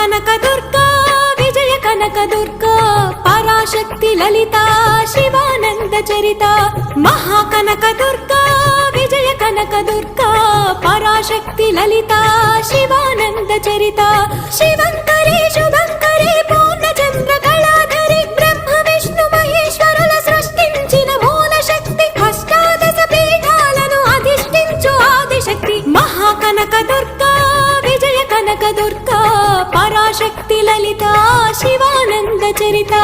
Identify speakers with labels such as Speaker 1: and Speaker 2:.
Speaker 1: కనక దుర్గా విజయ కనక దుర్గా పరాశక్తి లలిత శివానంద చరిత మహాకనక దుర్గా విజయ కనక దుర్గా పరాశక్తి లలిత శివానంద చరిత శివంకరి శుభంకరి పూర్ణచంద్ర కళాధరి బ్రహ్మ విష్ణు మహేశ్వరుల సృష్టించిన మూల శక్తి అష్టాదశ పీఠాలను అధిష్ఠించు ఆదిశక్తి మహాకనక దుర్గా విజయ కనక దుర్గా పరాశక్తి లలిత శివానంద చరిత